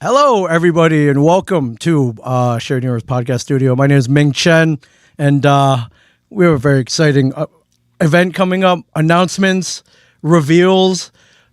Hello, everybody, and welcome to Shared Universe Podcast Studio. My name is Ming Chen, and we have a very exciting event coming up. Announcements, reveals,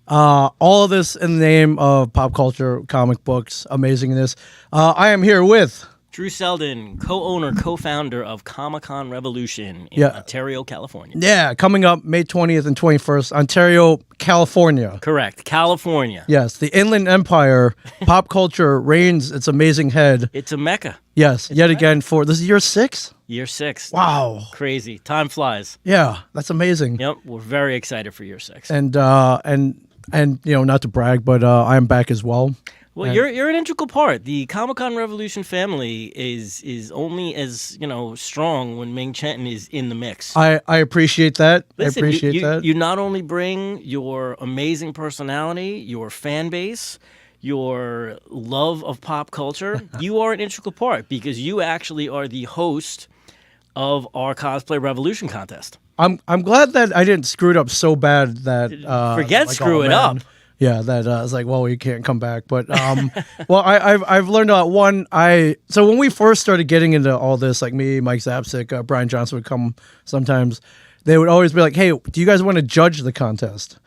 all of this in the name of pop culture, comic books, amazingness. I am here with Drew Seldin, co-owner, co-founder of Comic-Con Revolution in Ontario, California. Yeah, coming up May 20th and 21st, Ontario, California. Correct, California. Yes, the Inland Empire, pop culture reigns its amazing head. It's a mecca. Yes, yet again for this is year 6? Year 6. Wow. Crazy. Time flies. Yeah, that's amazing. Yep, we're very excited for year 6. And you know, not to brag, but I am back as well. Well, you're an integral part. The Comic-Con Revolution family is only as, strong when Ming Chen is in the mix. I appreciate that. Listen, I appreciate that. You not only bring your amazing personality, your fan base, your love of pop culture, you are an integral part because you actually are the host of our Cosplay Revolution contest. I'm glad that I didn't screw it up so bad that Forget screw it up. Yeah, that I was like, well, you can't come back. But well, I've learned a lot. One, so when we first started getting into all this, like me, Mike Zapsik, Brian Johnson would come sometimes. They would always be like, hey, do you guys want to judge the contest?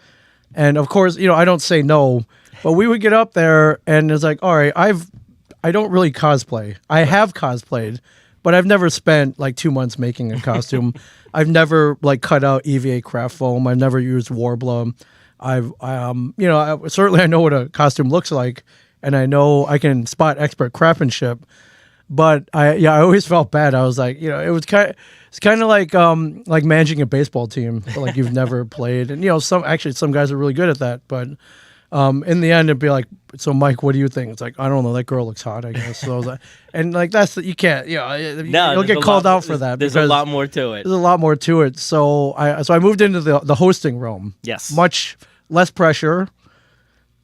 And of course, I don't say no, but we would get up there and it's like, all right, I don't really cosplay. I have cosplayed, but I've never spent like 2 months making a costume. I've never like cut out EVA craft foam. I've never used Warbler. Certainly I know what a costume looks like, and I know I can spot expert craftsmanship. But I always felt bad. I was like, it's kind of like managing a baseball team, but like you've never played. And some guys are really good at that. But in the end, it'd be like, so Mike, what do you think? It's like, I don't know, that girl looks hot, I guess. So I was like, and like you can't, you'll get called out for that. There's a lot more to it. There's a lot more to it. So I moved into the hosting realm. Yes, much less pressure.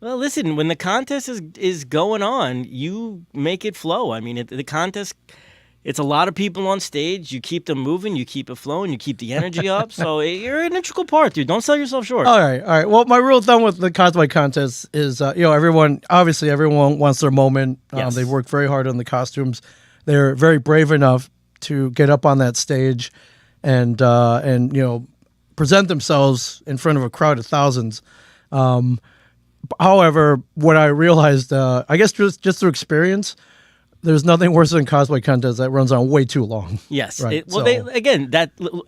Well, listen, when the contest is going on, you make it flow. I mean, the contest, it's a lot of people on stage. You keep them moving, you keep it flowing, you keep the energy up. So you're an integral part, dude. Don't sell yourself short. All right. Well, my rule of thumb with the cosplay contest is, everyone wants their moment. Yes. They've worked very hard on the costumes. They're very brave enough to get up on that stage and present themselves in front of a crowd of thousands. However, what I realized, I guess just through experience, there's nothing worse than cosplay contest that runs on way too long. Yes. Right?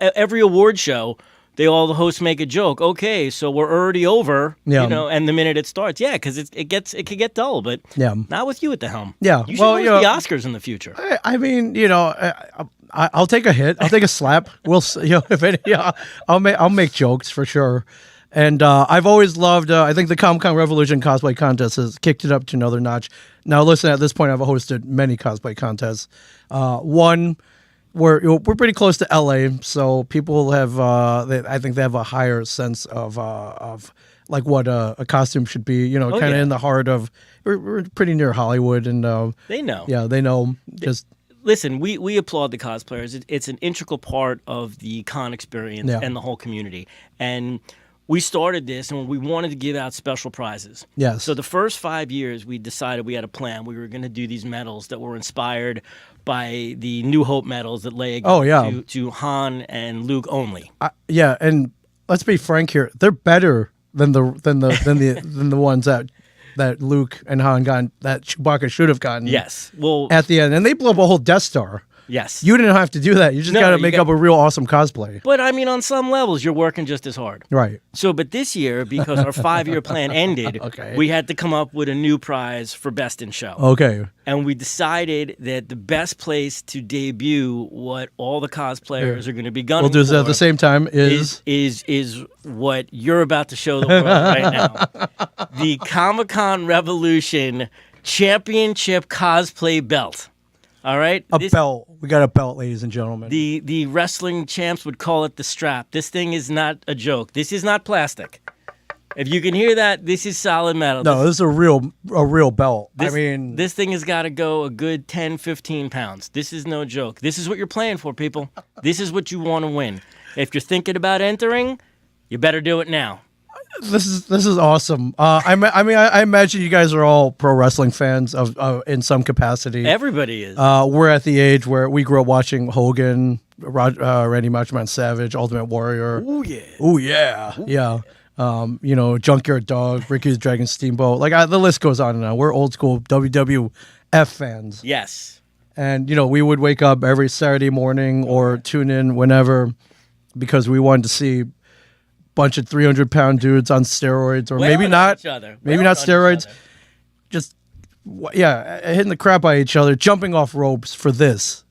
Every award show, the hosts make a joke. Okay, so we're already over, and the minute it starts, because it could get dull, but not with you at the helm. Yeah. You should host the Oscars in the future. I mean, I'll take a hit. I'll take a slap. We'll, I'll make jokes for sure. And I've always loved. I think the Comic-Con Revolution cosplay contest has kicked it up to another notch. Now, listen, at this point, I've hosted many cosplay contests. One, we're pretty close to LA, so people have. I think they have a higher sense of like what a costume should be. In the heart of. We're pretty near Hollywood, and they know. Yeah, they know. Just. Listen, we applaud the cosplayers. It's an integral part of the con experience and the whole community. And we started this, and we wanted to give out special prizes. Yes. So the first 5 years, we decided we had a plan. We were going to do these medals that were inspired by the New Hope medals that lay to Han and Luke only. And let's be frank here; they're better than the ones that Luke and Han got, that Chewbacca should have gotten. Yes. Well, at the end, and they blew up a whole Death Star. Yes. You didn't have to do that. You just got to make up a real awesome cosplay. But I mean, on some levels, you're working just as hard. Right. So, but this year, because our 5-year plan ended, we had to come up with a new prize for Best in Show. Okay. And we decided that the best place to debut what all the cosplayers are going to be gunning for. We'll do this at the same time is what you're about to show the world right now. The Comic-Con Revolution Championship Cosplay Belt. All right? Belt. We got a belt, ladies and gentlemen. The wrestling champs would call it the strap. This thing is not a joke. This is not plastic. If you can hear that, this is solid metal. No, this is a real belt. This thing has got to go a good 10, 15 pounds. This is no joke. This is what you're playing for, people. This is what you want to win. If you're thinking about entering, you better do it now. This is awesome. I imagine you guys are all pro wrestling fans of in some capacity. Everybody is. We're at the age where we grew up watching Hogan, Randy Macho Man Savage, Ultimate Warrior. Oh yeah. Oh yeah, yeah. Junkyard Dog, Ricky the Dragon Steamboat. Like the list goes on and on. We're old school WWF fans. Yes. And we would wake up every Saturday morning or tune in whenever because we wanted to see a bunch of 300-pound dudes on steroids or maybe not. Maybe not steroids. Just hitting the crap out of each other, jumping off ropes for this.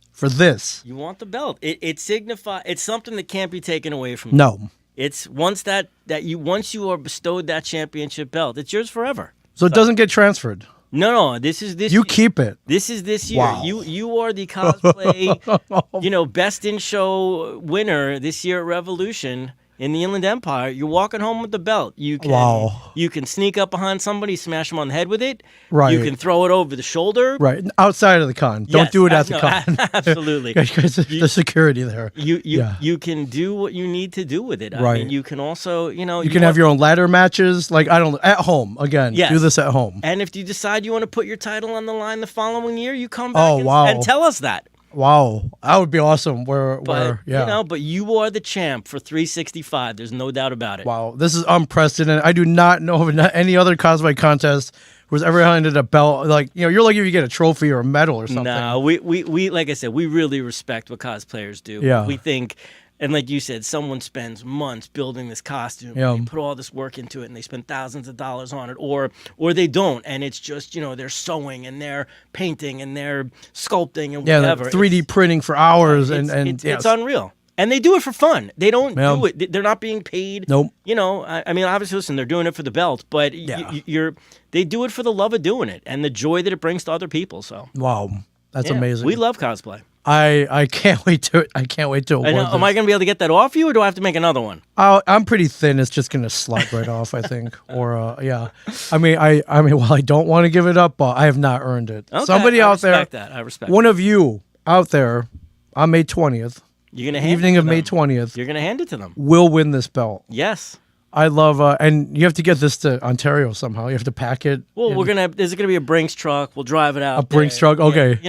You want the belt. It signifies. It's something that can't be taken away from you. No. It's once you are bestowed that championship belt, it's yours forever. So it doesn't get transferred. No, this is this. You keep it. This is this year. Wow. You are the cosplay, best in show winner this year at Revolution in the Inland Empire. You're walking home with the belt. You can sneak up behind somebody, smash them on the head with it. Right. You can throw it over the shoulder. Right. Outside of the con. Don't do it at the con. Absolutely. Because the security there. You can do what you need to do with it. Right. I mean, you can also, you can have your own ladder matches. Like, I don't know, at home. Again, yes. Do this at home. And if you decide you want to put your title on the line the following year, you come back and tell us that. Wow, that would be awesome. But you are the champ for 365. There's no doubt about it. Wow, this is unprecedented. I do not know of any other cosplay contest who's ever handed a belt. Like, you're lucky if you get a trophy or a medal or something. No, we like I said, we really respect what cosplayers do. Yeah. We think, and like you said, someone spends months building this costume. Yeah. They put all this work into it, and they spend thousands of dollars on it, or they don't, and it's just they're sewing and they're painting and they're sculpting and whatever. 3D printing for hours, it's unreal. And they do it for fun. They don't do it. They're not being paid. Nope. I mean, obviously, listen, they're doing it for the belt, but they do it for the love of doing it and the joy that it brings to other people. So wow, that's amazing. We love cosplay. I can't wait to award this. Am I going to be able to get that off you, or do I have to make another one? I'm pretty thin. It's just going to slide right off, I think. Or yeah. I mean, well, I don't want to give it up, but I have not earned it. Okay, Somebody out there, I respect one of you out there on May 20th, you're gonna hand evening it to of May them. 20th, You're going to hand it to them. will win this belt. Yes. I love, and you have to get this to Ontario somehow. You have to pack it. Well, there's gonna be a Brinks truck. We'll drive it out. A Brinks truck, okay.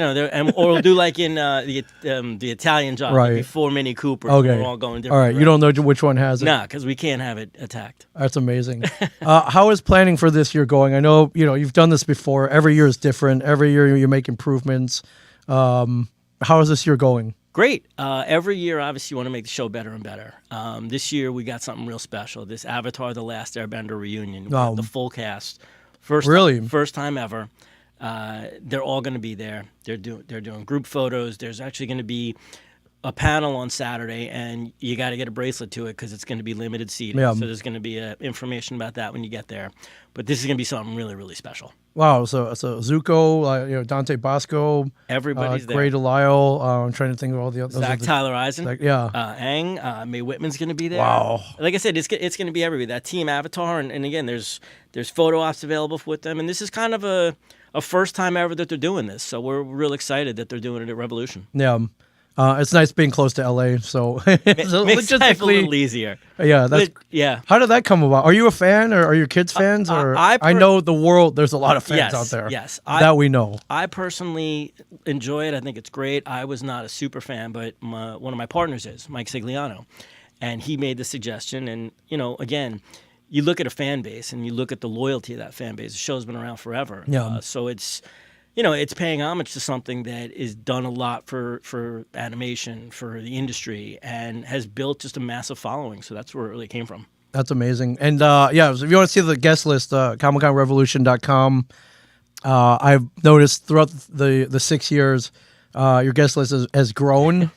Or we'll do like in the Italian job, right? Before Mini Coopers. Okay. We're all going different. All right, you don't know which one has it. Nah, because we can't have it attacked. That's amazing. How is planning for this year going? I know you've done this before. Every year is different. Every year you make improvements. How is this year going? Great. Every year, obviously, you want to make the show better and better. This year, we got something real special. This Avatar: The Last Airbender reunion. The full cast. First time ever. They're all going to be there. They're doing group photos. There's actually going to be a panel on Saturday, and you got to get a bracelet to it because it's going to be limited seating. Yeah. So there's going to be information about that when you get there. But this is going to be something really, really special. Wow, so Zuko, Dante Bosco, everybody's there. Gray Delisle. I'm trying to think of all the others. Zach Tyler Eisen. Aang. May Whitman's going to be there. Wow. Like I said, it's going to be everybody. That team Avatar, and again, there's photo ops available with them, and this is kind of a first time ever that they're doing this. So we're real excited that they're doing it at Revolution. Yeah. It's nice being close to LA, so it's makes life a little easier. Yeah, How did that come about? Are you a fan, or are your kids fans? Or I know the world. There's a lot of fans out there. Yes, that we know. I personally enjoy it. I think it's great. I was not a super fan, but one of my partners is Mike Sigliano, and he made the suggestion. And again, you look at a fan base and you look at the loyalty of that fan base. The show's been around forever. Yeah. So it's. It's paying homage to something that is done a lot for animation, for the industry, and has built just a massive following. So that's where it really came from. That's amazing. And so if you want to see the guest list, ComicConRevolution.com. I've noticed throughout the 6 years, your guest list has grown.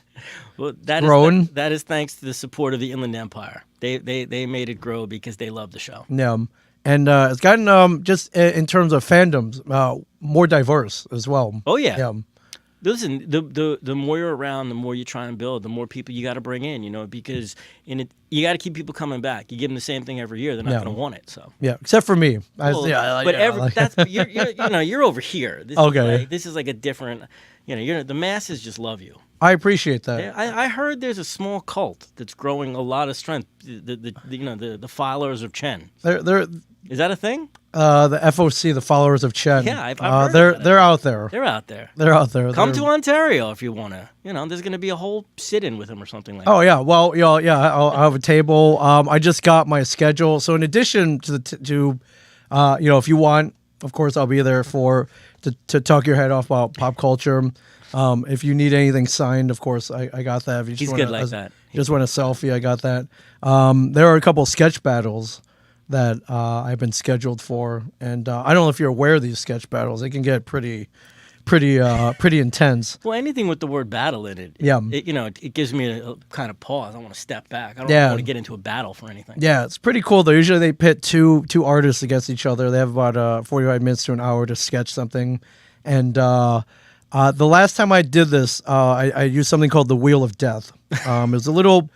Well, that is thanks to the support of the Inland Empire. They made it grow because they love the show. Yeah. And it's gotten, just in terms of fandoms, more diverse as well. Oh, yeah. Listen, the more you're around, the more you try and build, the more people you got to bring in, because you got to keep people coming back. You give them the same thing every year, they're not going to want it. So except for me. You're over here. This is like a different, the masses just love you. I appreciate that. Yeah, I heard there's a small cult that's growing a lot of strength. The followers of Chen. They're Is that a thing? the FOC, the followers of Chen. Yeah, I've heard about they're it. out there. They're out there. They're out there. Come to Ontario if you want to. There's going to be a whole sit-in with them or something like that. Oh yeah, well, I'll have a table. I just got my schedule. So in addition to if you want, of course, I'll be there to talk your head off about pop culture. If you need anything signed, of course, I got that. If you just He's good like that. Just want a selfie, I got that. There are a couple sketch battles that I've been scheduled for, and I don't know if you're aware of these sketch battles. They can get pretty intense. Well, anything with the word battle in it, Yeah. it gives me a kind of pause. I want to step back. I don't want to get into a battle for anything. Yeah, it's pretty cool though. Usually they pit two artists against each other. They have about 45 minutes to an hour to sketch something, and the last time I did this, I used something called the Wheel of Death. It's a little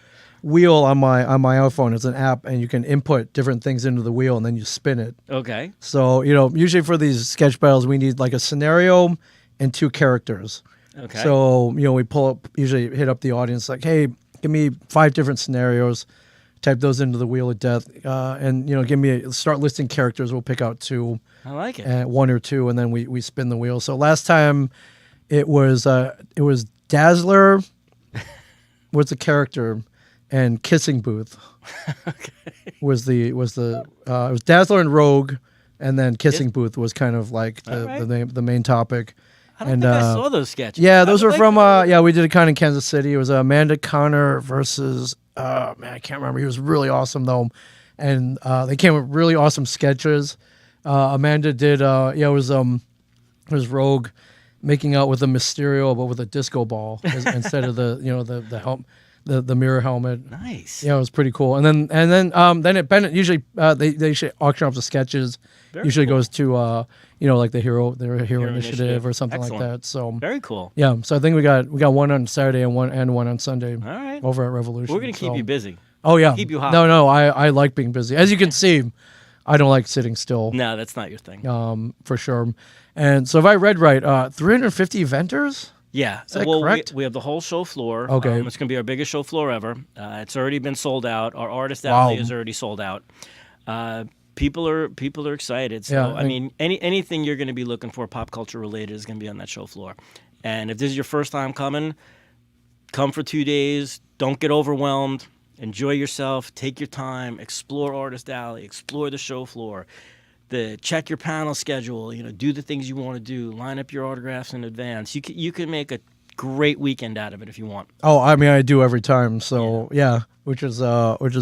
wheel on my iPhone. It's an app, and you can input different things into the wheel, and then you spin it. Okay. So usually for these sketch battles, we need like a scenario and 2 characters. Okay. So we usually hit up the audience like, hey, give me 5 different scenarios. Type those into the Wheel of Death, and start listing characters. We'll pick out 2. I like it. 1 or 2, and then we spin the wheel. So last time, it was Dazzler, was the character, and Kissing Booth. Okay. Was it was Dazzler and Rogue, and then Kissing Booth was kind of like the main topic. I don't think I saw those sketches. Yeah, those were from we did a con in Kansas City. It was Amanda Connor versus I can't remember. He was really awesome though, and they came with really awesome sketches. Amanda did it was Rogue making out with a Mysterio but with a disco ball instead of the mirror helmet. Nice. Yeah, it was pretty cool. And then at Bennett usually they usually auction off the sketches. Very usually cool. goes to like the hero initiative or something Excellent. like that. So Very cool. yeah, so I think we got one on Saturday and one on Sunday. All right. Over at Revolution. We're going to keep you busy. Oh yeah. Keep you hot. No, I like being busy. As you can see, I don't like sitting still. No, that's not your thing. For sure. And so if I read right, 350 eventers? Yeah. Is that correct? We have the whole show floor. Okay. It's going to be our biggest show floor ever. It's already been sold out. Our artist alley is already sold out. People are excited. So Yeah, I mean, anything you're going to be looking for pop culture related is going to be on that show floor. And if this is your first time coming, come for 2 days. Don't get overwhelmed. Enjoy yourself. Take your time. Explore Artist Alley. Explore the show floor. Check your panel schedule. Do the things you want to do. Line up your autographs in advance. You can make a great weekend out of it if you want. Oh, I mean, I do every time. So yeah, which is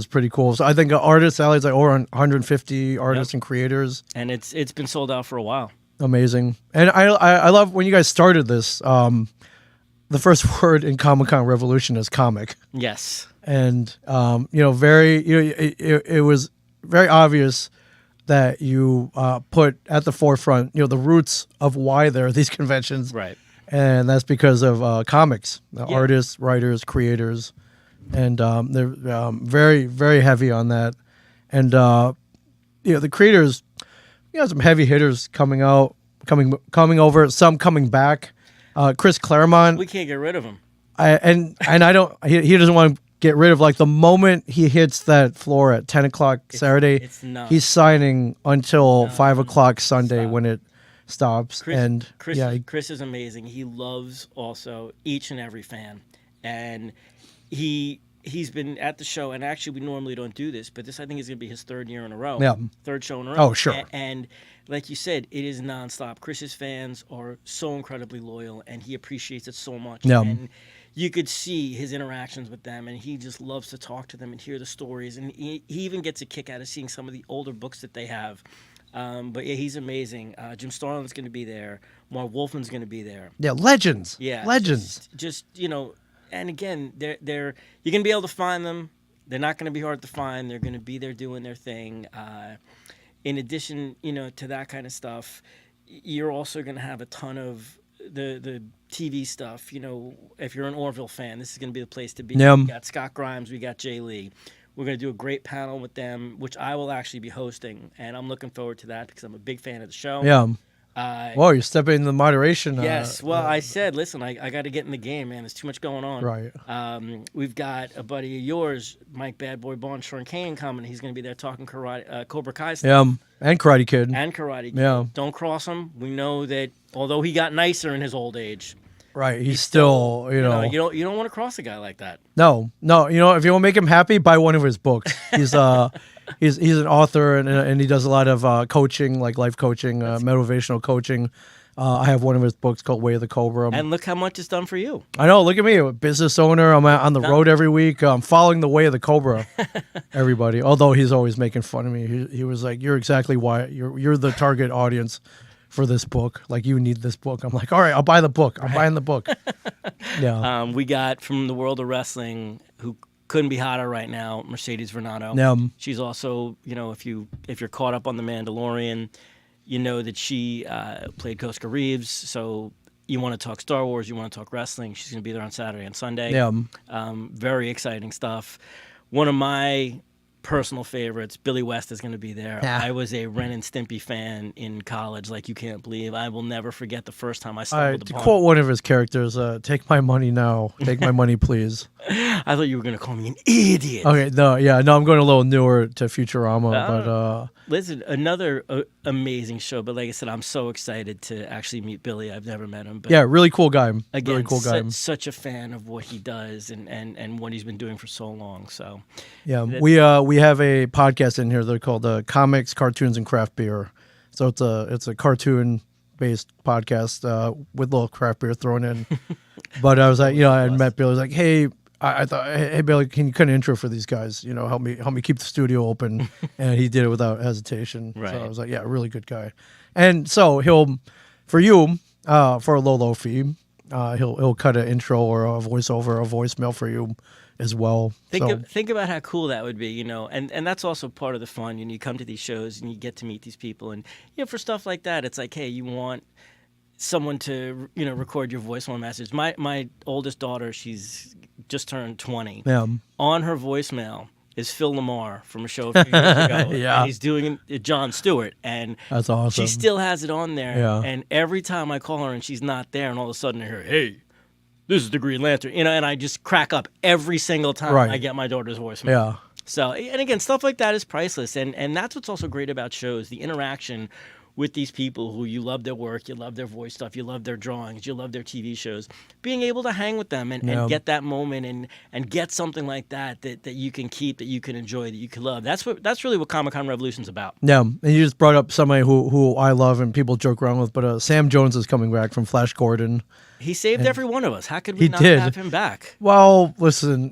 pretty cool. So I think Artist Alley is like over 150 artists and creators, and it's been sold out for a while. Amazing. And I love when you guys started this. The first word in Comic-Con Revolution is comic. Yes. And it was very obvious that you put at the forefront, the roots of why there are these conventions. Right. And that's because of comics, artists, writers, creators. And they're very, very heavy on that. And, the creators, some heavy hitters coming over, some coming back. Chris Claremont. We can't get rid of him. I don't, he doesn't want to get rid of, like, the moment he hits that floor at 10 o'clock Saturday, he's signing until 5 o'clock Sunday when it stops. Chris is amazing. He loves also each and every fan. And he's been at the show, and actually we normally don't do this, but this I think is going to be his 3rd year in a row. Yeah. 3rd show in a row. Oh, sure. And like you said, it is nonstop. Chris's fans are so incredibly loyal, and he appreciates it so much. Yeah. And you could see his interactions with them, and he just loves to talk to them and hear the stories. And he even gets a kick out of seeing some of the older books that they have. But yeah, he's amazing. Jim Starlin's going to be there. Marv Wolfman's going to be there. Yeah, legends. Yeah, legends. Just and again, you're going to be able to find them. They're not going to be hard to find. They're going to be there doing their thing. In addition, to that kind of stuff, you're also going to have a ton of the TV stuff. If you're an Orville fan, this is going to be the place to be. Yeah. We got Scott Grimes. We got Jay Lee. We're going to do a great panel with them, which I will actually be hosting, and I'm looking forward to that because I'm a big fan of the show. Yeah. Whoa, you're stepping into the moderation. Yes. Well, I said, listen, I got to get in the game, man. There's too much going on. Right. We've got a buddy of yours, Mike Bad Boy Bond, Sean Kane, coming. He's going to be there talking Cobra Kai stuff. Yeah, and Karate Kid. And Karate Kid. Yeah. Don't cross him. We know that although he got nicer in his old age. Right. He's still, you don't want to cross a guy like that. No. If you want to make him happy, buy one of his books. He's he's an author and he does a lot of coaching, like life coaching, motivational coaching. I have one of his books called Way of the Cobra. And look how much it's done for you. I know. Look at me, a business owner. I'm on the road every week. I'm following the Way of the Cobra. Everybody. Although he's always making fun of me. He was like, "You're exactly why you're the target audience for this book. Like, you need this book." I'm like, "All right, I'll buy the book. I'm buying the book." Yeah. We got from the world of wrestling, who couldn't be hotter right now, Mercedes Varnado. Yeah. She's also, if you're caught up on The Mandalorian, you know that she played Koska Reeves. So you want to talk Star Wars, you want to talk wrestling. She's going to be there on Saturday and Sunday. Yeah. Very exciting stuff. One of my personal favorites, Billy West, is going to be there. Yeah. I was a Ren and Stimpy fan in college, like you can't believe. I will never forget the first time I stumbled To upon. quote one of his characters, "Take my money now. Take my money, please." I thought you were going to call me an idiot. Okay, no, I'm going a little newer to Futurama, but Listen, another amazing show. But like I said, I'm so excited to actually meet Billy. I've never met him. But yeah, really cool guy. again, really cool guy. such a fan of what he does and what he's been doing for so long. So Yeah, we have a podcast in here. They're called Comics, Cartoons, and Craft Beer. So it's a cartoon based podcast with a little craft beer thrown in. But I was like, I had met Billy. I was like, hey. I thought, hey Billy, can you cut an intro for these guys? Help me keep the studio open, and he did it without hesitation. Right. So I was like, yeah, really good guy. And so he'll, for you, for a low fee, he'll cut an intro or a voiceover, a voicemail for you as well. Think about how cool that would be, and that's also part of the fun. You come to these shows and you get to meet these people, and for stuff like that, it's like, hey, you want someone to record your voicemail message. My oldest daughter, she's just turned 20. Yeah. On her voicemail is Phil Lamar from a show a few years ago. Yeah. And he's doing Jon Stewart, and That's awesome. she still has it on there. Yeah. And every time I call her and she's not there, and all of a sudden I hear, "Hey, this is the Green Lantern," and I just crack up every single time I get my daughter's voicemail. Yeah. So, and again, stuff like that is priceless, and that's what's also great about shows, the interaction with these people who you love their work, you love their voice stuff, you love their drawings, you love their TV shows, being able to hang with them and get that moment and get something like that you can keep, that you can enjoy, that you can love. That's really what Comic-Con Revolution's about. Yeah, and you just brought up somebody who I love and people joke around with, but Sam Jones is coming back from Flash Gordon. He saved every one of us. How could we not did. have him back? Well, listen,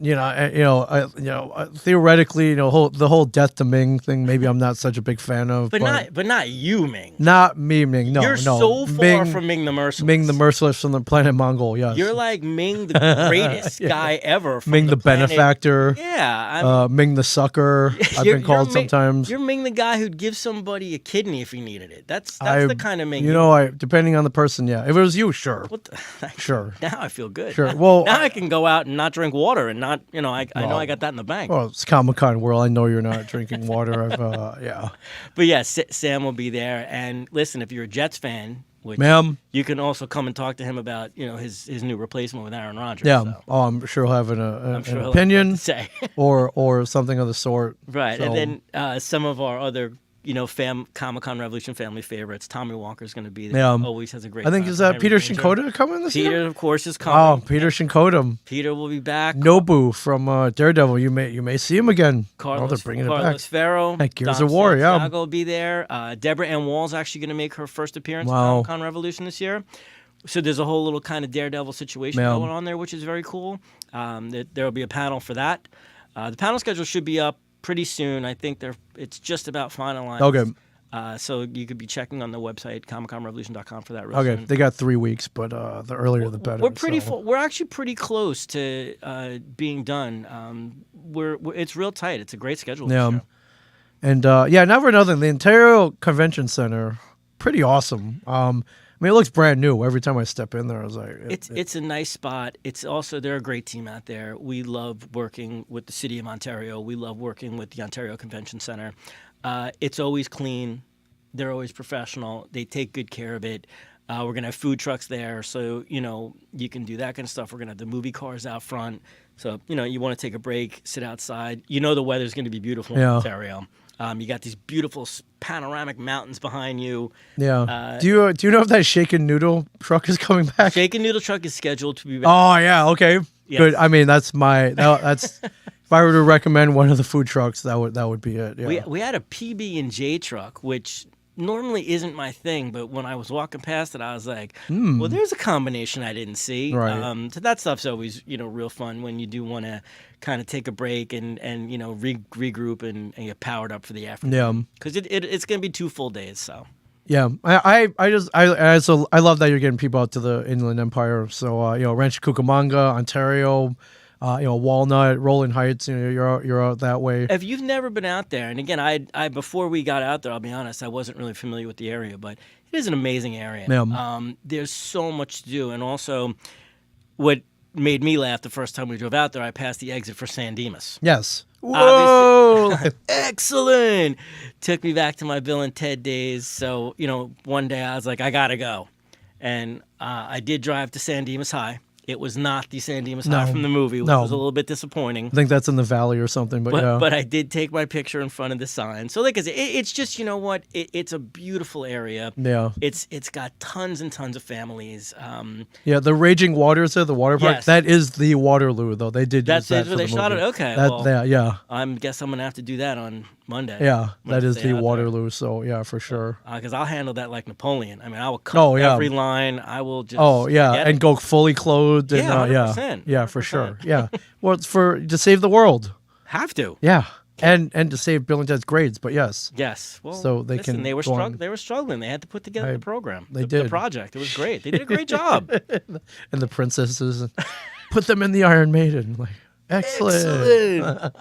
theoretically, the whole Death to Ming thing. Maybe I'm not such a big fan of, but not you, Ming. Not me, Ming. No, you're so far from Ming the Merciless. Ming the Merciless from the planet Mongol. Yes, you're like Ming the greatest guy ever. From Ming the planet. Benefactor. Yeah, Ming the Sucker. I've been called sometimes. You're Ming the guy who'd give somebody a kidney if he needed it. That's the kind of Ming. Depending on the person, yeah. If it was you, sure. Sure. Now I feel good. Sure. Well, now I can go out and not drink water and not, I know I got that in the bank. Well, it's Comic-Con world. I know you're not drinking water. Yeah. But yeah, Sam will be there. And listen, if you're a Jets fan, which you can also come and talk to him about, his new replacement with Aaron Rodgers. Yeah. So. Oh, I'm sure he'll have an he'll opinion have to say. or something of the sort. Right. So. And then some of our other Comic-Con Revolution family favorites. Tommy Walker's going to be there. Always has a great. I think time. Is that Peter Shinkota coming this year? Peter, of course, is coming. Oh, Peter Shinkota. Peter will be back. Nobu from Daredevil. You may see him again. They're bringing it back. Carlos Ferro. Gears of War. Yeah. Santiago will be there. Deborah Ann Wall's actually going to make her first appearance at Comic-Con Revolution this year. So there's a whole little kind of Daredevil situation going on there, which is very cool. There will be a panel for that. The panel schedule should be up pretty soon. I think it's just about finalized. Okay. So you could be checking on the website, comicconrevolution.com for that. Okay, they got 3 weeks, but the earlier the better. We're pretty full. We're actually pretty close to being done. It's real tight. It's a great schedule. Yeah, and now for another thing, the Ontario Convention Center, pretty awesome. It looks brand new. Every time I step in there, I was like, it's a nice spot. It's also, they're a great team out there. We love working with the City of Ontario. We love working with the Ontario Convention Center. It's always clean. They're always professional. They take good care of it. We're going to have food trucks there, so, you can do that kind of stuff. We're going to have the movie cars out front. So, you want to take a break, sit outside. The weather's going to be beautiful in Ontario. You got these beautiful panoramic mountains behind you. Yeah. Do you know if that shaken noodle truck is coming back? Shaken Noodle Truck is scheduled to be back. Oh yeah. Okay. Yes. Good. I mean, that's if I were to recommend one of the food trucks, that would be it. Yeah. We had a PB&J truck, which normally isn't my thing, but when I was walking past it, I was like, well, there's a combination I didn't see. Right. So that stuff's always, real fun when you do want to kind of take a break and regroup and get powered up for the afternoon. Yeah. Because it's going to be 2 full days, so. Yeah, I love that you're getting people out to the Inland Empire. So Rancho Cucamonga, Ontario, Walnut, Rolling Heights. You're out that way. If you've never been out there, and again, I before we got out there, I'll be honest, I wasn't really familiar with the area, but it is an amazing area. Yeah. There's so much to do, and also what made me laugh the first time we drove out there, I passed the exit for San Dimas. Yes. Whoa! Excellent. Took me back to my Bill and Ted days. So, one day I was like, I gotta go, and I did drive to San Dimas High. It was not the San Dimas High from the movie, which was a little bit disappointing. I think that's in the valley or something, but I did take my picture in front of the sign. So like I said, it's just, it's a beautiful area. Yeah. It's got tons and tons of families. Yeah, the Raging Waters there, the water park, Yes. that is the Waterloo, though. They did use that where for they the shot movie. it? Okay. Yeah. I guess I'm going to have to do that on Monday. Yeah, when that I is stay the out Waterloo, so yeah, for sure. Because I'll handle that like Napoleon. I mean, I will cut every line. I will just forget it. go fully clothed. And, Yeah, 100%. Yeah, for sure. Yeah. Well, it's to save the world. Have to. Yeah. And to save Bill and Ted's grades, but yes. Yes. Well, So they listen, can they were go on. They were struggling. They had to put together the program. They The did. project. It was great. They did a great job. And the princesses, and put them in the Iron Maiden. Like, excellent.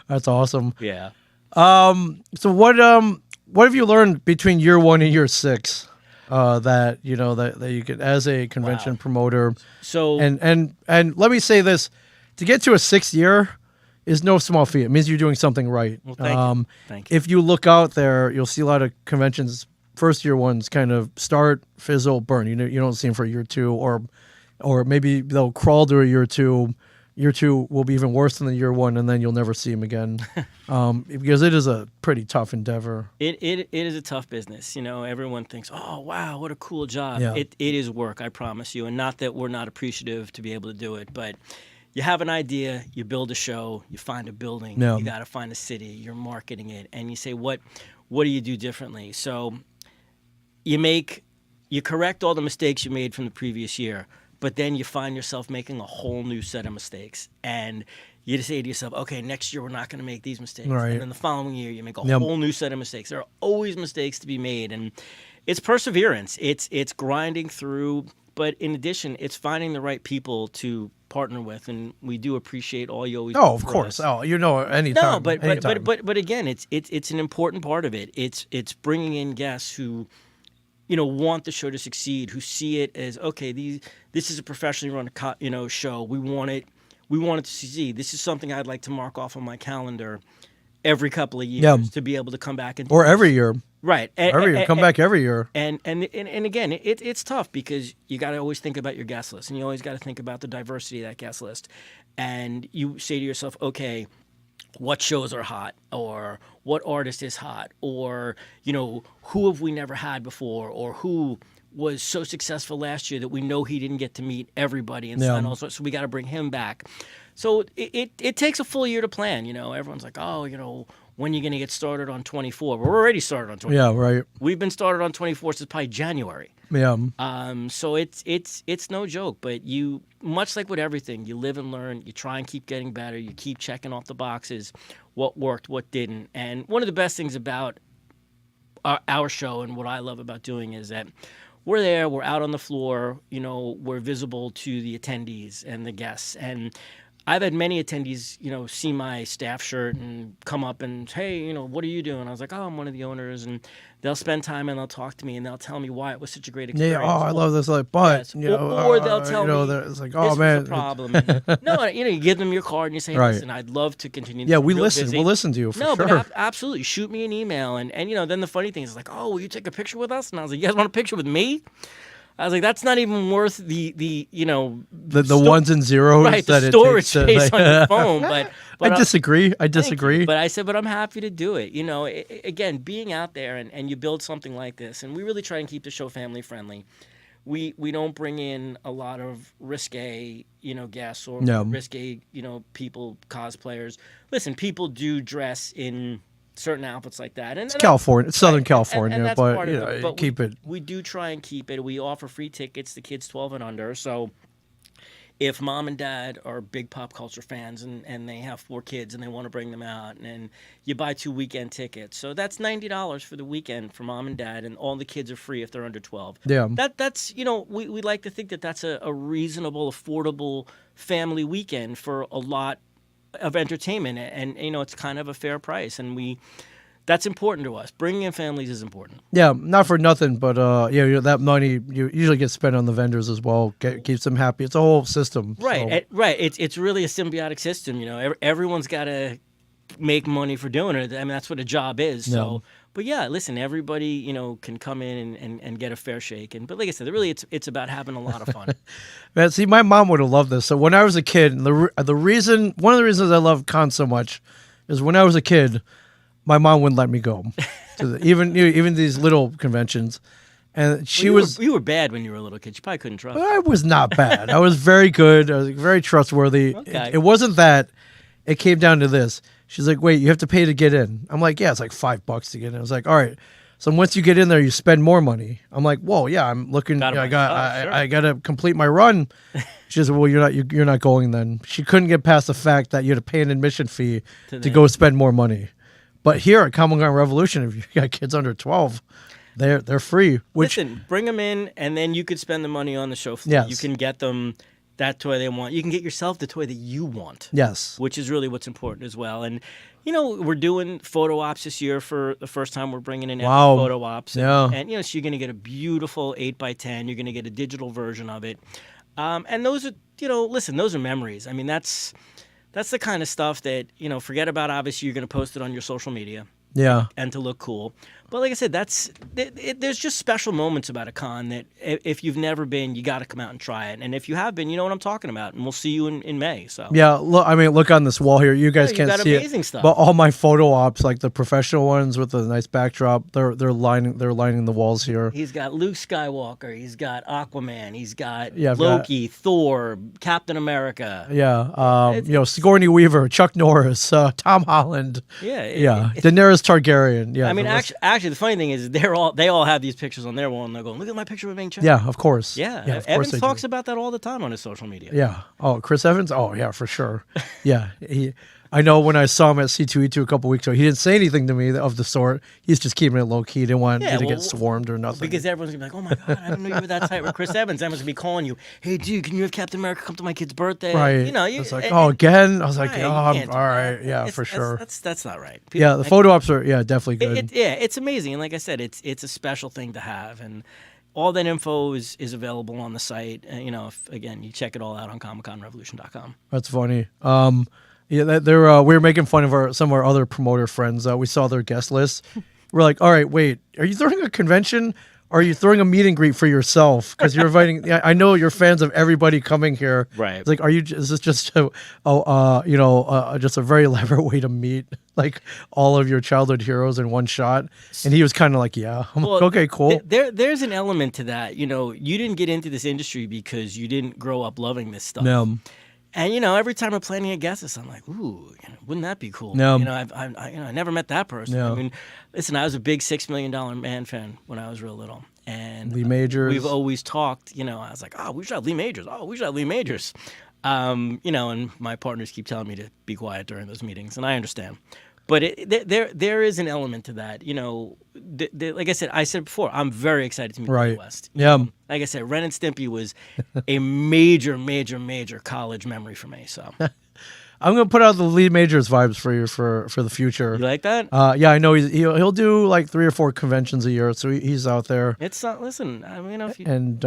That's awesome. Yeah. So what have you learned between year 1 and year 6 that you could, as a convention promoter? So And let me say this: to get to a 6th year is no small feat. It means you're doing something right. Well, thank you. Thank you. If you look out there, you'll see a lot of conventions. First year ones kind of start, fizzle, burn. You don't see them for year 2, or maybe they'll crawl to a year 2. Year 2 will be even worse than the year 1, and then you'll never see them again, because it is a pretty tough endeavor. It is a tough business. Everyone thinks, oh, wow, what a cool job. Yeah. It is work, I promise you. And not that we're not appreciative to be able to do it, but you have an idea, you build a show, you find a building, Yeah. you got to find a city, you're marketing it, and you say, what do you do differently? So you correct all the mistakes you made from the previous year, but then you find yourself making a whole new set of mistakes. And you just say to yourself, okay, next year we're not going to make these mistakes. Right. And then the following year you make a Yep. whole new set of mistakes. There are always mistakes to be made. And it's perseverance. It's grinding through. But in addition, it's finding the right people to partner with. And we do appreciate all you always do Oh, of for course. us. Oh, anytime. No, but anytime. again, it's an important part of it. It's bringing in guests who, want the show to succeed, who see it as, okay, this is a professionally run show. We want it to succeed. This is something I'd like to mark off on my calendar every couple of years to be able to come back and or every year. Right. Every year. Come back every year. And again, it's tough because you got to always think about your guest list, and you always got to think about the diversity of that guest list. And you say to yourself, okay, what shows are hot, or what artist is hot, or who have we never had before, or who was so successful last year that we know he didn't get to meet everybody and sign all sorts, so we got to bring him back. So it takes a full year to plan. Everyone's like, oh, when are you going to get started on 24? We're already started on 24. Yeah, right. We've been started on 24 since probably January. Yeah. So it's no joke, but you, much like with everything, you live and learn, you try and keep getting better, you keep checking off the boxes, what worked, what didn't. And one of the best things about our show and what I love about doing is that we're there, we're out on the floor, we're visible to the attendees and the guests. And I've had many attendees, see my staff shirt and come up and, hey, what are you doing? I was like, oh, I'm one of the owners, and they'll spend time and they'll talk to me and they'll tell me why it was such a great experience. Yeah, I love this, like, but yes. Or they'll tell me, it's like, oh this man, was a problem. No, you give them your card and you say, Right. listen, I'd love to continue. Yeah, we listen. busy. We'll listen to you for no, sure. but absolutely, shoot me an email, and then the funny thing is like, oh, will you take a picture with us? And I was like, you guys want a picture with me? I was like, that's not even worth the ones and zeros, right? that The it storage takes space on your phone. But I disagree. I disagree. But I said, but I'm happy to do it. Again, being out there and you build something like this, and we really try and keep the show family friendly. We don't bring in a lot of risque, guests or risque, people, cosplayers. Listen, people do dress in certain outfits like that. And it's California, it's Southern California, and that's but part of it. But keep it. We do try and keep it. We offer free tickets to kids 12 and under. So if mom and dad are big pop culture fans and they have 4 kids and they want to bring them out, and you buy 2 weekend tickets, so that's $90 for the weekend for mom and dad, and all the kids are free if they're under 12. Yeah, that's we like to think that that's a reasonable, affordable family weekend for a lot of entertainment, and it's kind of a fair price, and that's important to us. Bringing in families is important. Yeah, not for nothing, but that money you usually get spent on the vendors as well. Keeps them happy. It's a whole system. Right, right. It's really a symbiotic system. Everyone's got to make money for doing it. I mean, that's what a job is. So, No. But yeah, listen, everybody can come in and get a fair shake. But like I said, really, it's about having a lot of fun. Man, see, my mom would have loved this. So when I was a kid, one of the reasons I love cons so much is when I was a kid, my mom wouldn't let me go to even these little conventions, and you were bad when you were a little kid. You probably couldn't trust. I was not bad. I was very good. I was very trustworthy. Okay. It wasn't that. It came down to this. She's like, "Wait, you have to pay to get in." I'm like, "Yeah, it's like $5 to get in." I was like, "All right." So once you get in there, you spend more money. I'm like, "Whoa, yeah, I'm looking. Sure. I got to complete my run." She says, "Well, you're not going then." She couldn't get past the fact that you had to pay an admission fee to go spend more money. But here at Comic-Con Revolution, if you got kids under 12, they're free. Listen, bring them in, and then you could spend the money on the show floor. Yes. You can get them that toy they want. You can get yourself the toy that you want. Yes. Which is really what's important as well. And, we're doing photo ops this year for the first time. We're bringing in photo ops. And so you're going to get a beautiful 8x10. You're going to get a digital version of it. And those are, listen, those are memories. I mean, that's the kind of stuff that, forget about. Obviously, you're going to post it on your social media. Yeah. And to look cool. But like I said, there's just special moments about a con that if you've never been, you got to come out and try it. And if you have been, you know what I'm talking about. And we'll see you in May. So yeah, look on this wall here. You guys can't see amazing it. Stuff. But all my photo ops, like the professional ones with the nice backdrop, they're lining the walls here. He's got Luke Skywalker. He's got Aquaman. He's got Loki, Thor, Captain America. Yeah, Sigourney Weaver, Chuck Norris, Tom Holland. Yeah, Daenerys Targaryen. Yeah, I mean, actually, the funny thing is they all have these pictures on their wall, and they're going, "Look at my picture with Ming Chen." Yeah, of course. Yeah, Evans talks about that all the time on his social media. Yeah. Oh, Chris Evans. Oh, yeah, for sure. Yeah, I know when I saw him at C2E2 a couple weeks ago, he didn't say anything to me of the sort. He's just keeping it low key. He didn't want me to get swarmed or nothing. Because everyone's gonna be like, "Oh my god, I didn't know you were that tight with Chris Evans." Everyone's gonna be calling you, "Hey, dude, can you have Captain America come to my kid's birthday?" Right. It's like, again. I was like, all right, yeah, for sure. That's not right. The photo ops are definitely good. It's amazing, and like I said, it's a special thing to have, and all that info is available on the site. If again you check it all out on comicconrevolution.com. That's funny. We were making fun of some of our other promoter friends. We saw their guest list. We're like, all right, wait, are you throwing a convention? Or are you throwing a meet and greet for yourself? Because you're inviting. I know you're fans of everybody coming here. Right. It's like, is this just just a very elaborate way to meet like all of your childhood heroes in one shot? And he was kind of like, yeah. I'm like, okay, cool. There's an element to that. You didn't get into this industry because you didn't grow up loving this stuff. No. And every time I'm planning a guest, I'm like, ooh, wouldn't that be cool? No. I never met that person. No. I mean, listen, I was a big $6 Million Man fan when I was real little, and Lee Majors. We've always talked. I was like, oh, we should have Lee Majors. Oh, we should have Lee Majors. And my partners keep telling me to be quiet during those meetings, and I understand. But there is an element to that. Like I said before, I'm very excited to meet the West. Yeah. Like I said, Ren and Stimpy was a major, major, major college memory for me. So I'm gonna put out the Lee Majors vibes for you for the future. You like that? Yeah, I know he'll do like 3 or 4 conventions a year, so he's out there. It's not. Listen, I mean, if you, And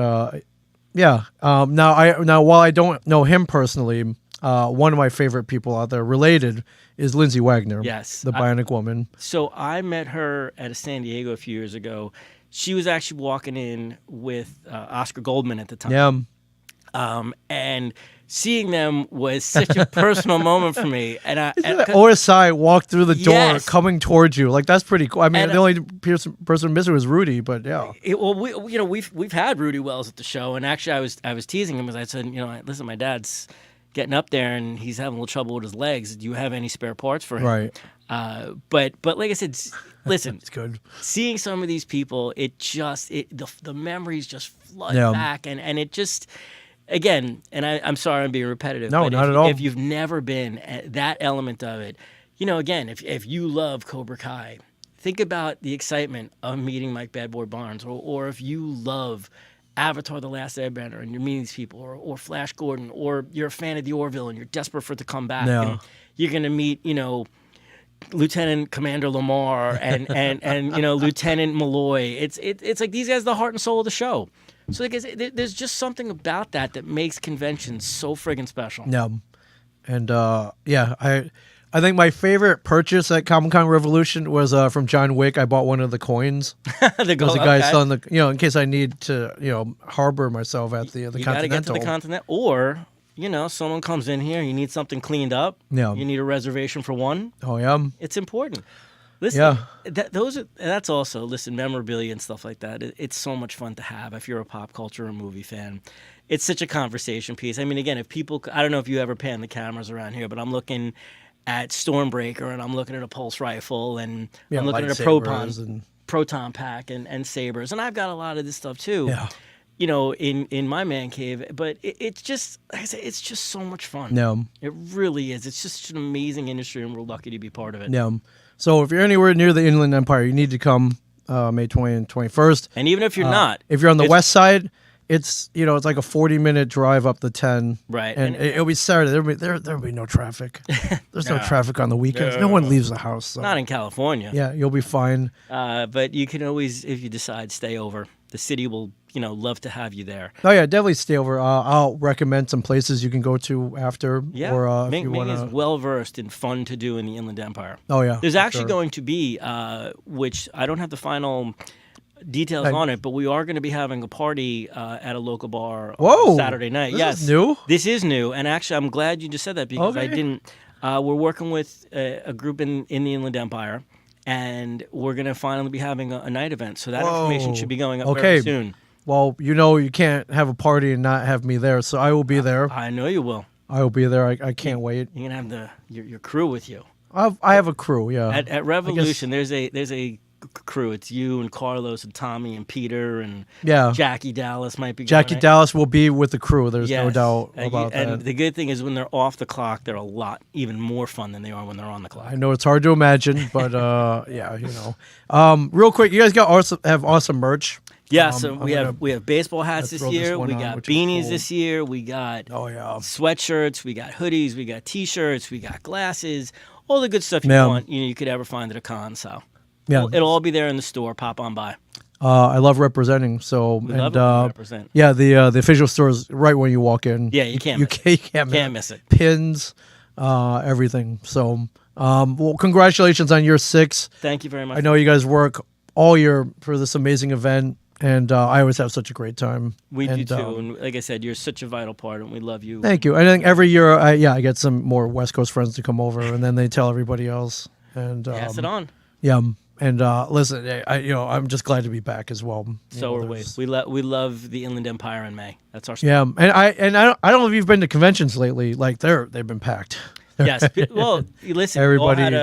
yeah, now while I don't know him personally, one of my favorite people out there related is Lindsay Wagner. Yes, the Bionic Woman. So I met her at a San Diego a few years ago. She was actually walking in with Oscar Goldman at the time. Yeah. And seeing them was such a personal moment for me. And OSI walked through the door Yes. coming towards you. Like, that's pretty cool. I mean, And, the only person missing was Rudy, but yeah. we've had Rudy Wells at the show, and actually I was teasing him because I said, listen, my dad's getting up there and he's having a little trouble with his legs. Do you have any spare parts for him? Right. But like I said, listen, It's good. seeing some of these people, the memories just flood Yeah. back, and it just. Again, and I'm sorry I'm being repetitive. No, but not at all. If you've never been at that element of it, again, if you love Cobra Kai, think about the excitement of meeting Mike Bad Boy Barnes, or if you love Avatar: The Last Airbender and you're meeting these people, or Flash Gordon, or you're a fan of the Orville and you're desperate for it to come back, Yeah. and you're gonna meet, Lieutenant Commander Lamar and Lieutenant Malloy. It's like these guys are the heart and soul of the show. So like, there's just something about that makes conventions so friggin' special. Yeah. And yeah, I think my favorite purchase at Comic-Con Revolution was from John Wick. I bought one of the coins. There's a guy selling the, in case I need to, harbor myself at the You Continental. gotta get to the Continental, or someone comes in here, you need something cleaned up. Yeah. You need a reservation for one. Oh yeah. It's important. Listen, Yeah. that's also memorabilia and stuff like that. It's so much fun to have if you're a pop culture or movie fan. It's such a conversation piece. I mean, again, if people, I don't know if you ever pan the cameras around here, but I'm looking at Stormbreaker and I'm looking at a pulse rifle and I'm looking at a proton pack and sabers, and I've got a lot of this stuff too. Yeah. In my man cave, but it's just, like I say, it's just so much fun. No. It really is. It's just an amazing industry, and we're lucky to be part of it. Yeah. So if you're anywhere near the Inland Empire, you need to come May 20th and 21st. And even if you're not, if you're on the west side, it's it's like a 40-minute drive up the 10. Right. And it'll be Saturday. There'll be no traffic. There's no traffic on the weekends. No one leaves the house. So. Not in California. Yeah, you'll be fine. But you can always, if you decide, stay over. The city will, love to have you there. Oh yeah, definitely stay over. I'll recommend some places you can go to after. Yeah, or, Ming is well versed in fun to do in the Inland Empire. Oh yeah, there's actually going to be, which I don't have the final details on it, but we are going to be having a party at a local bar on Saturday night. This is new? This is new, and actually, I'm glad you just said that because I didn't. We're working with a group in the Inland Empire, and we're going to finally be having a night event. So that information should be going up very soon. Well, you can't have a party and not have me there, so I will be there. I know you will. I will be there. I can't wait. You're going to have your crew with you. I have a crew, yeah. At Revolution, there's a crew. It's you and Carlos and Tommy and Peter and Jackie Dallas might be going. Jackie Dallas will be with the crew. There's no doubt about that. And the good thing is when they're off the clock, they're even more fun than they are when they're on the clock. I know it's hard to imagine, but yeah, real quick, you guys have awesome merch. Yeah, so we have baseball hats this year. We got beanies this year. We got sweatshirts. We got hoodies. We got T-shirts. We got glasses. All the good stuff you want. You could ever find at a con. So it'll all be there in the store. Pop on by. I love representing. So we love it when we represent. Yeah, the official store is right when you walk in. Yeah, you can't miss it. Pins, everything. So well, congratulations on year 6. Thank you very much. I know you guys work all year for this amazing event. And I always have such a great time. We do too. And like I said, you're such a vital part, and we love you. Thank you. I think every year, I get some more West Coast friends to come over, and then they tell everybody else. And pass it on. Yeah. And listen, I'm just glad to be back as well. So are we. We love the Inland Empire in May. That's our story. Yeah. And I don't know if you've been to conventions lately. Like they've been packed. Yes. Well, listen, everybody we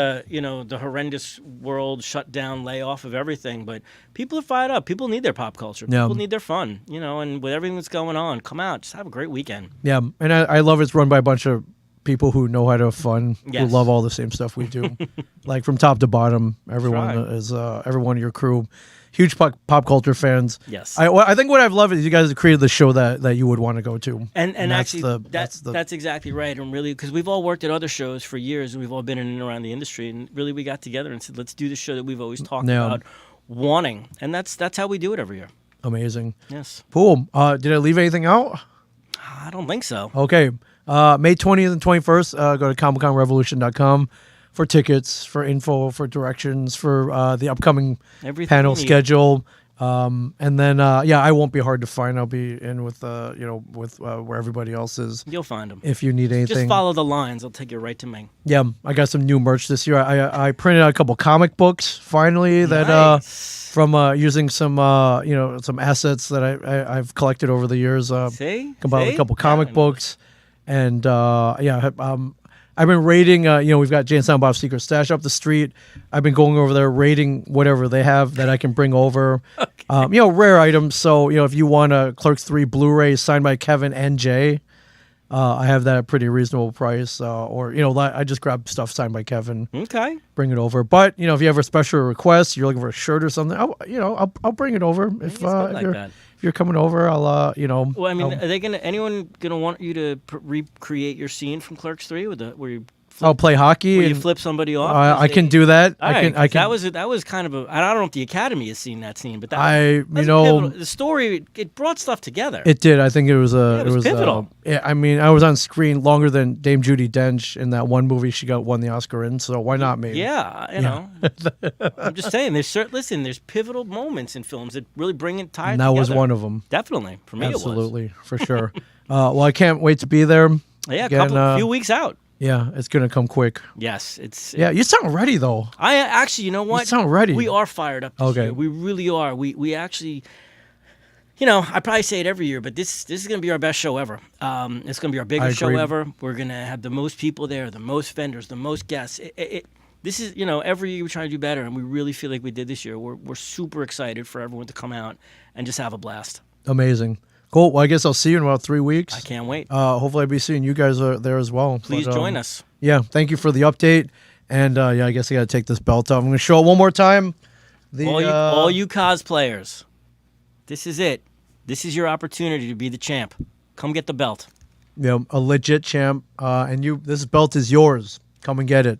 all had the horrendous world shut down, layoff of everything, but people are fired up. People need their pop culture. Yeah. People need their fun, and with everything that's going on, come out, just have a great weekend. Yeah. And I love it's run by a bunch of people who know how to have fun, yes. who love all the same stuff we do. Like from top to bottom, everyone is everyone in your crew. huge pop culture fans. Yes. I think what I've loved is you guys have created the show that you would want to go to. And that's actually, that's exactly right. And really, because we've all worked at other shows for years, and we've all been in and around the industry, and really we got together and said, let's do the show that we've always talked about wanting. And that's how we do it every year. Amazing. Yes. Cool. Did I leave anything out? I don't think so. Okay. May 20th and 21st, go to ComicConRevolution.com for tickets, for info, for directions, for the upcoming panel schedule. And then, I won't be hard to find. I'll be in with, with where everybody else is. You'll find them. If you need anything. Just follow the lines. I'll take you right to Ming. Yeah, I got some new merch this year. I printed out a couple comic books, finally, that from using some, some assets that I've collected over the years. See? About a couple comic books. And, I've been raiding, we've got Jane Silent Bob's Secret Stash up the street. I've been going over there raiding whatever they have that I can bring over. Okay. Rare items. So, if you want a Clerks 3 Blu-ray signed by Kevin and Jay, I have that at a pretty reasonable price. I just grab stuff signed by Kevin. Okay. Bring it over. But, if you have a special request, you're looking for a shirt or something, I'll bring it over. If you're coming over, I'll, Well, I mean, are they anyone gonna want you to recreate your scene from Clerks 3 where you I'll play hockey. Where you flip somebody off. I can do that. I can. That was kind of a. I don't know if the Academy has seen that scene, but the story it brought stuff together. It did. I think it was pivotal. I was on screen longer than Dame Judi Dench in that one movie she won the Oscar in. So why not me? Yeah, you know. I'm just saying. There's pivotal moments in films that really bring it tied. And that was one of them. Definitely for me. Absolutely, for sure. Well, I can't wait to be there. Yeah, a few weeks out. Yeah, it's gonna come quick. Yes, you sound ready though. I actually, you know what? You sound ready. We are fired up this year. We really are. We actually, I probably say it every year, but this is gonna be our best show ever. It's gonna be our biggest show ever. We're gonna have the most people there, the most vendors, the most guests. This is, every year we try to do better, and we really feel like we did this year. We're super excited for everyone to come out and just have a blast. Amazing. Cool. Well, I guess I'll see you in about 3 weeks. I can't wait. Hopefully I'll be seeing you guys there as well. Please join us. Yeah. Thank you for the update. And I guess I got to take this belt off. I'm going to show it one more time. All you cosplayers, this is it. This is your opportunity to be the champ. Come get the belt. A legit champ. And this belt is yours. Come and get it.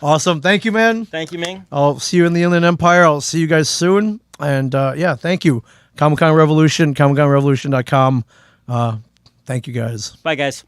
Awesome. Thank you, man. Thank you, Ming. I'll see you in the Inland Empire. I'll see you guys soon. And thank you. Comic Con Revolution, ComicConRevolution.com. Thank you guys. Bye, guys.